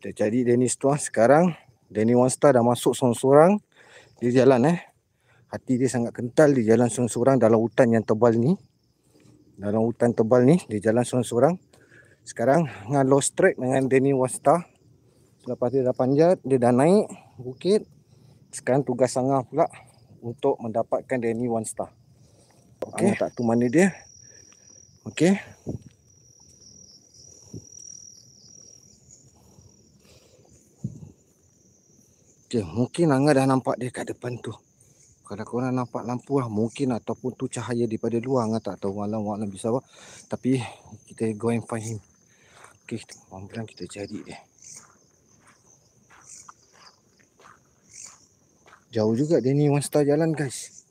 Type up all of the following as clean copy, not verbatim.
Kita cari Danny Star. Sekarang Danny One Star dah masuk seorang-seorang. Dia jalan hati dia sangat kental. Dia jalan seorang-seorang dalam hutan yang tebal ni. Dalam hutan tebal ni dia jalan seorang-seorang. Sekarang dengan lost track dengan Danny One Star. Selepas dia dah panjat, dia dah naik bukit. Sekarang tugas Angah pula untuk mendapatkan Danny One Star. Angah tak tahu mana dia. Okey. Okay, mungkin Angah dah nampak dia kat depan tu. Kalau korang nampak lampu lah, mungkin ataupun tu cahaya daripada luar. Angah tak tahu, walau bisa apa. Tapi kita go and find him. Okay, pelan-pelan kita cari dia. Jauh juga Danny One Star jalan, guys.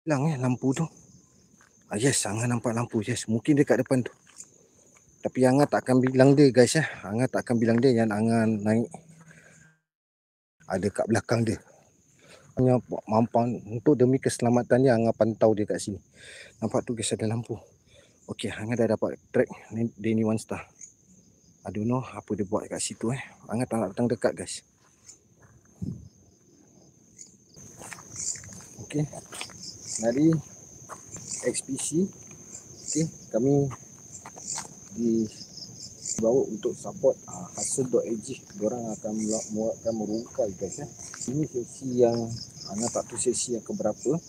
Hilang lampu tu. Yes, Angah nampak lampu. Yes, mungkin dia kat depan tu. Tapi Angah tak akan bilang dia, guys. Angah tak akan bilang dia yang Angah naik. Ada kat belakang dia. Hanya mampang untuk demi keselamatan dia, Angah pantau dia kat sini. Nampak tu, guys, ada lampu. Okey, Angah dah dapat track Danny One Star. I don't know apa dia buat kat situ. Angah tak nak datang dekat, guys. Okey, dari XPC, okey, kami dibawa untuk support Hustle.ag. Diorang akan merungkai, guys. Ini sesi yang Angah tak tahu sesi yang keberapa,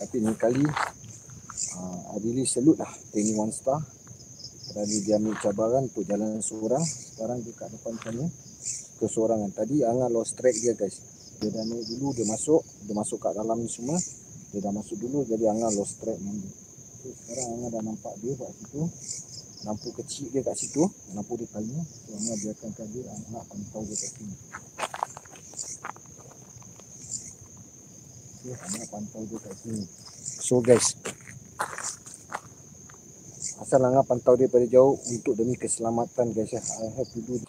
tapi ni kali I really salute lah Danny One Star kerana dia ambil cabaran untuk jalan seorang. Sekarang dia kat depan sana keseorangan. Tadi Angah lost track dia, guys. Dia dah naik dulu, dia masuk kat dalam ni semua. Dia dah masuk dulu, jadi Angah lost track dengan dia. So, sekarang Angah dah nampak dia kat situ. Lampu kecil dia kat situ, lampu dia tanya. So, Angah biarkan dia, Angah pantau dia kat sini. Okay, Angah pantau dia kat sini. So, guys, asal Angah pantau dia pada jauh untuk demi keselamatan, guys. I have to do.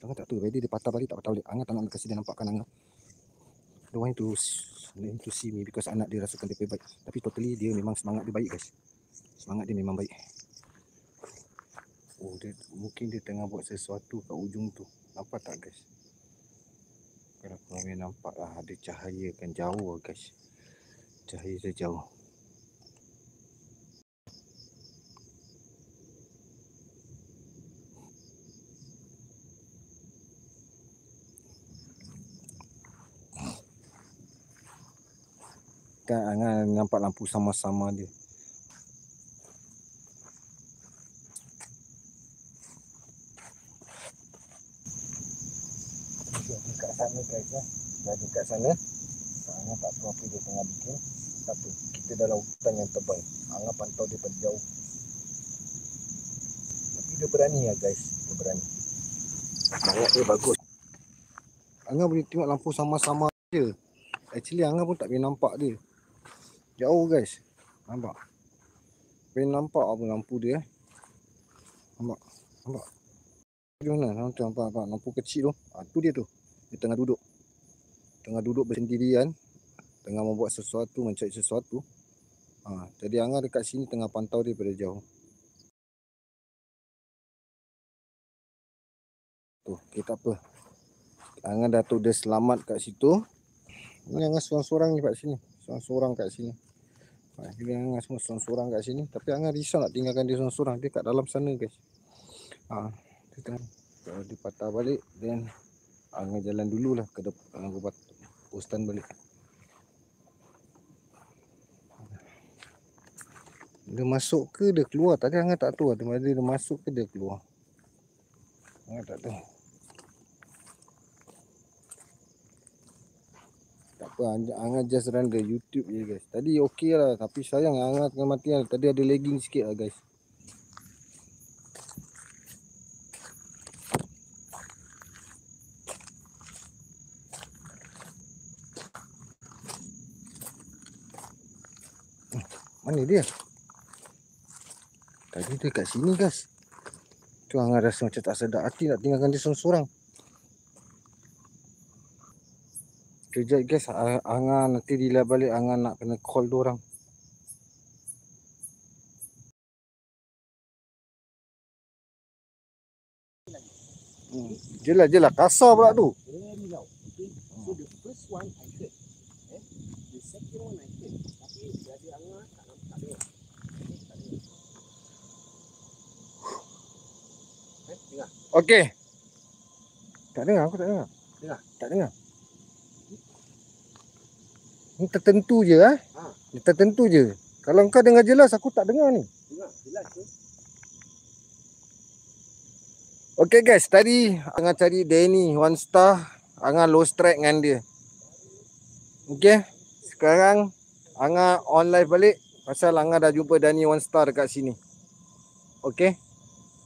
Angah tak tahu, dia patah balik tak patah balik. Angah tak nak kasi dia nampakkan Angah. Don't want to see me because anak dia rasakan dia baik. Tapi totally dia memang semangat dia baik, guys. Semangat dia memang baik. Oh, mungkin dia tengah buat sesuatu kat ujung tu. Nampak tak, guys? Kalau korang nampak lah, ada cahaya kan jauh, guys. Cahaya dia jauh. Kan Angah nampak lampu sama-sama dia. Dekat sana, guys. Dah dekat sana. Angah tak tahu apa dia tengah bikin. Tapi kita dalam hutan yang tebal. Angah pantau dia pada jauh. Tapi dia berani lah, guys. Dia berani. Bawa dia bagus. Angah boleh tengok lampu sama-sama je. Actually Angah pun tak boleh nampak dia. Jauh, guys. Nampak? Boleh nampak apa lampu dia. Nampak? Dia mana? Nampak lampu kecil tu. Tu dia tu. Dia tengah duduk. Tengah duduk bersendirian. Tengah membuat sesuatu, mencari sesuatu. Jadi Angah dekat sini tengah pantau dia pada jauh. Tu, okay, tak apa. Angah dah tahu dia selamat kat situ. Ini Angah seorang-seorang ni kat sini. Seorang-seorang kat sini. Dia Angah semua seorang-seorang kat sini. Tapi Angah risau nak tinggalkan dia seorang-seorang. Dia kat dalam sana, guys. Dia tengah. Kalau dia patah balik, then Angah jalan dululah ke depan. Angah buat postan balik. Dia masuk ke dia keluar? Tadi Angah tak tahu. Dia masuk ke dia keluar? Angah tak tahu. Tak apa, Angah just run the YouTube je, guys. Tadi okey lah, tapi sayang Angah tengah mati lah. Tadi ada lagging sikit lah, guys. Mana dia? Tadi dia kat sini guys. Tu Angah rasa macam tak sedap hati nak tinggalkan dia seorang-seorang. Kejap guys, Angah nanti dila balik Angah nak kena call diorang. Jelas kasar pula tu. Very loud. Okay. So the first one I heard. The second one I heard. Tapi jadi Angah tak nampak dia. Tak dengar. Dengar. Okey. Tak dengar, aku tak dengar. Dengar? Tak dengar. Ni tertentu je Ni tertentu je. Kalau kau dengar jelas aku tak dengar ni. Dengar, jelas ke? Okey guys, tadi Angah cari Danny One Star, Angah lost track dengan dia. Okey. Sekarang Angah on live balik pasal Angah dah jumpa Danny One Star dekat sini. Okey.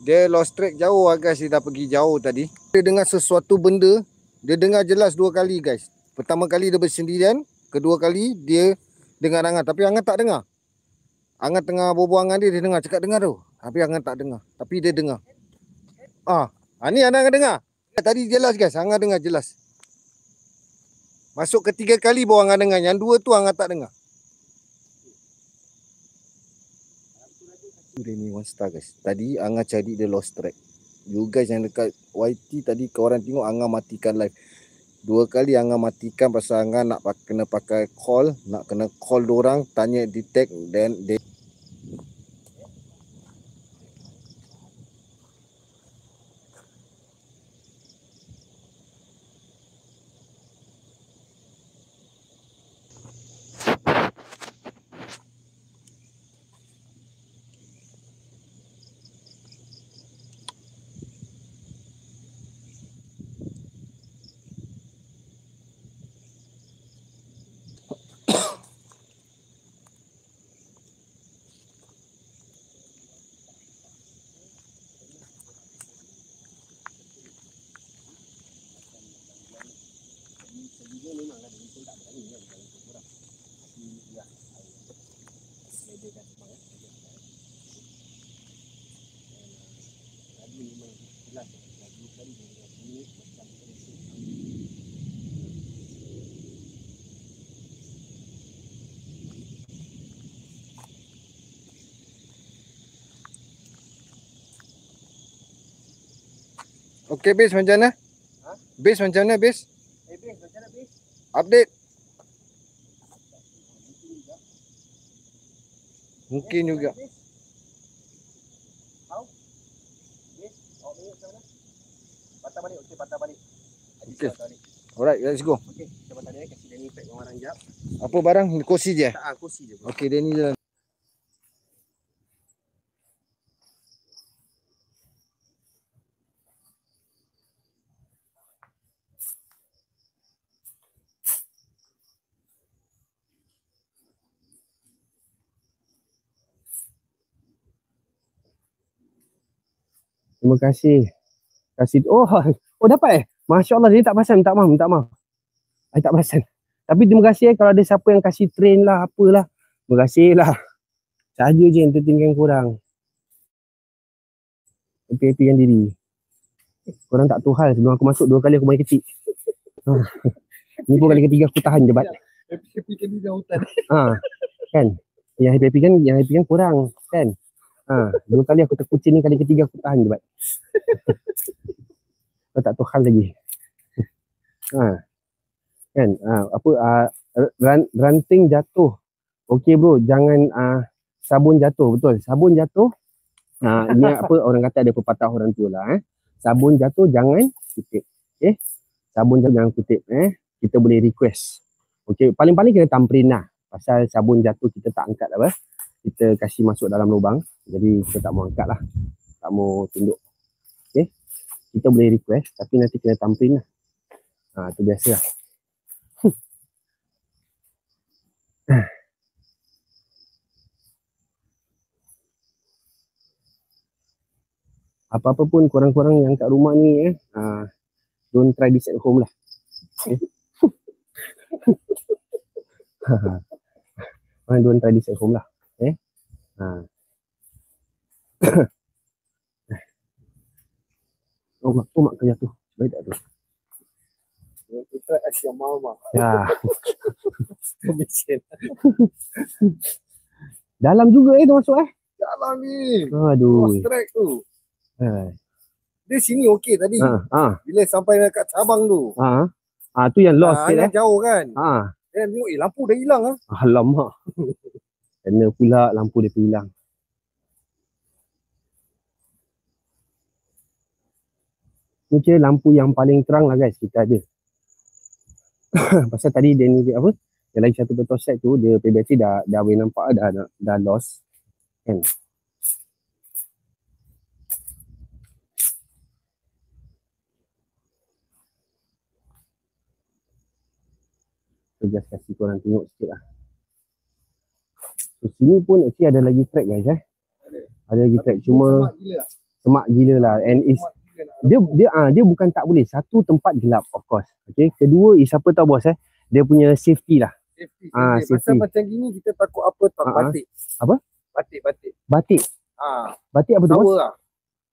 Dia lost track jauh guys, dia dah pergi jauh tadi. Dia dengar sesuatu benda, dia dengar jelas 2 kali guys. Pertama kali dia bersendirian, kedua kali dia dengar Angah tapi Angah tak dengar. Angah tengah berbual dengan dia dengar cakap dengar tu. Tapi Angah tak dengar. Tapi dia dengar. Ni Angah dengar. Tadi jelas guys, Angah dengar jelas. Masuk ketiga kali baru Angah dengar. Yang 2 tu Angah tak dengar. Dia ni One Star guys. Tadi Angah cari dia lost track. You guys yang dekat YT tadi korang tengok Angah matikan live. 2 kali Angah matikan pasal Angah nak kena pakai call. Nak kena call diorang, tanya detect. Then they... Okey base macam mana? Base macam mana base? Base macam mana base? Update. Mungkin juga. Patah balik, okey patah balik. Okey. Alright, let's go. Okey, kita patah dia kasi Danny pack barang jap. Apa barang? Kursi je? Tak, kursi je. Okey, Danny jalan. Terima kasih. Oh dapat Masya Allah, dia tak perasan, minta maaf. I tak perasan. Tapi terima kasih kalau ada siapa yang kasih train lah, apalah. Terima kasih lah. Saja je entertainkan korang. Happy-happykan diri. Korang tak tahu hal, sebelum aku masuk 2 kali aku main kecil. Ni pun kali ketiga aku tahan je bat. Happy-happykan diri dalam hutan. Kan? Yang happy kan korang. Kan? 2 kali aku terkucing ni, kali ketiga aku tahan je bat. Kau tak tahu hal lagi. Kan? Ranting jatuh. Okey bro, jangan sabun jatuh. Betul, sabun jatuh. Ini orang kata ada pepatah orang tua lah. Sabun jatuh jangan kutip. Okay? Sabun jatuh jangan kutip. Kita boleh request. Okey, paling-paling kena tamprin lah. Pasal sabun jatuh kita tak angkat apa. Kita kasih masuk dalam lubang. Jadi kita tak mau angkat lah. Tak mau tunduk. Okay? Kita boleh request tapi nanti kena tamprin lah. Itu biasa lah. Apa-apa pun korang-korang yang kat rumah ni don't try this at home lah. Okay? Don't try this at home lah. Ha. Mak kerja tu. Baik tak tu? Kita as your mama. Ya. Commission. Dalam juga tu masuk Dalam ni. Aduh. Cross track tu. Ha. Dia sini okey tadi. Bila sampai dekat cabang tu. Tu yang lost sikit jauh kan. Dan tengok lampu dah hilang Alamak. Kena pula lampu dia hilang. Ni kira lampu yang paling terang lah guys kita ada. Pasal tadi dia ni apa? Yang lagi satu betul set tu dia bateri dah boleh nampak dah lost kan. So just kasih korang tengok sikit lah. So sini pun actually ada lagi track guys Ada lagi track cuma semak gila lah. And dia bukan tak boleh. Satu, tempat gelap of course. Okay. Kedua, siapa tahu bos dia punya safety lah. Safety. Pasal macam gini kita takut apa tak batik. Apa? Batik. Batik apa tu bos? Sawa lah.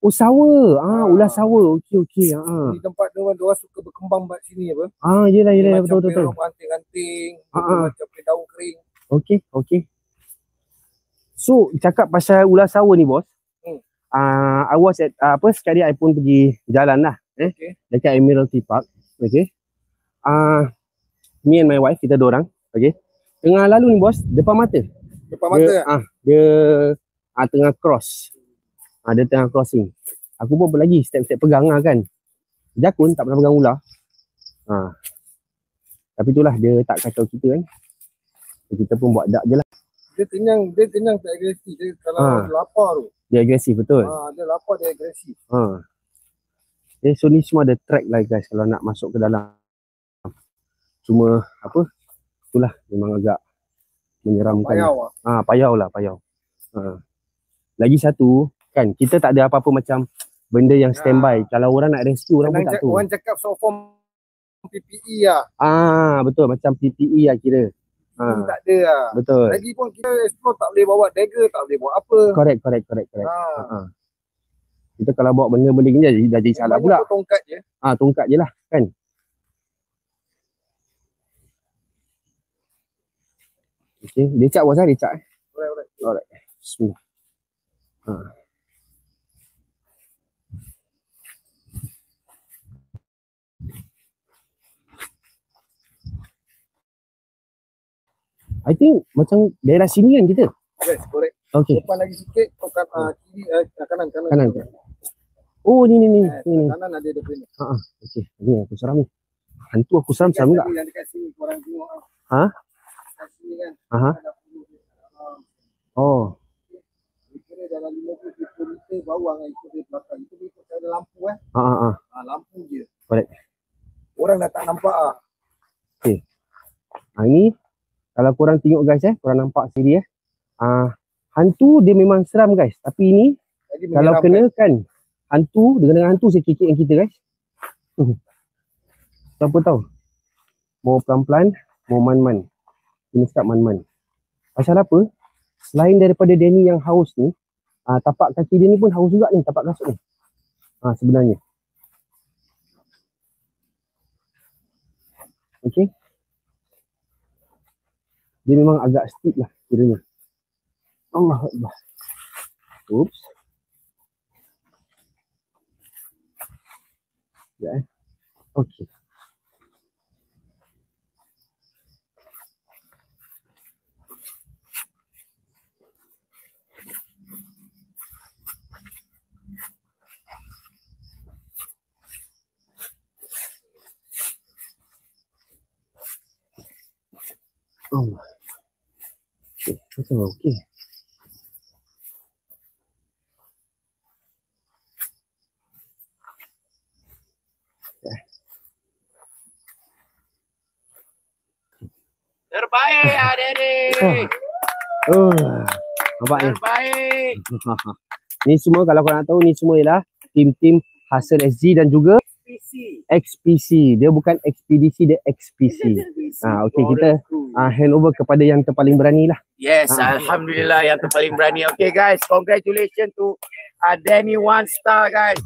Oh sawa. Ulas sawa. Okey. Di tempat dia orang suka berkembang kat sini apa? Yelah betul. Ranting-ranting. Macam daun kering. Okey. So cakap pasal ulas sawa ni bos. I was at sekali I pun pergi jalan lah dekat Admiralty Park. Okay. Me and my wife kita dua orang. Okay. Tengah lalu ni bos, depan mata. Dia tengah cross. Dia tengah crossing. Aku pun lagi step-step pegang lah kan. Jakun tak pernah pegang ular. Tapi itulah dia tak kacau kita kan. Kita pun buat dak je lah. Dia kenyang tak agresif. Dia kalau lapar tu. Dia agresif betul. Dia lapar dia agresif. So ni semua ada track lah guys kalau nak masuk ke dalam. Cuma apa? Itulah memang agak menyeramkan. Payau lah. Lagi satu kan kita tak ada apa-apa macam benda yang standby. Kalau orang nak rescue orang pun tak tahu. Orang cakap short form PPE lah. Betul macam PPE lah kira. Tak ada lah. Betul. Lagi pun kita explore tak boleh bawa dagger, tak boleh bawa apa. Correct. Kita kalau bawa benda-benda gini dah jadi salah pula. Tongkat je. Tongkat je lah kan. Okay, dia cat bos dia cat. Alright. Bismillah. I think macam daerah sini kan kita. Yes, correct. Okay. Depan lagi sikit, kiri, kanan. Oh ni. Kanan ada dia punya. Okay. Ni aku seram ni. Hantu aku seram juga. Yang dekat sini korang tengok. Dekat sini kan. Oh. Kira dalam 50 meter bawah itu dia belakang. Itu dia ada lampu lampu je. Correct. Orang dah tak nampak Okay. Ini kalau korang tengok guys korang nampak sini hantu dia memang seram guys. Tapi ini kalau kena kan hantu dengan hantu saya kikik kita guys. Siapa tahu. Mau pelan-pelan, mau man-man. Ini cakap man-man. Pasal apa? Selain daripada Danny yang haus ni, tapak kaki dia ni pun haus juga ni, tapak kasut ni. Sebenarnya. Okay. Dia memang agak steep lah kiranya. Allah Allah. Oops. Ya. Okay. Allah. Okay, betul okey. Terbaik adik-adik. Nampak ni. Terbaik. Ni semua kalau korang nak tahu ni semua ialah tim-tim Hustle SG dan juga PC XPC. Dia bukan ekspedisi, dia XPC. Okey, kita hand over kepada yang terpaling berani lah. Yes, Alhamdulillah yang terpaling berani. Okay guys, congratulations to Danny 1 star guys.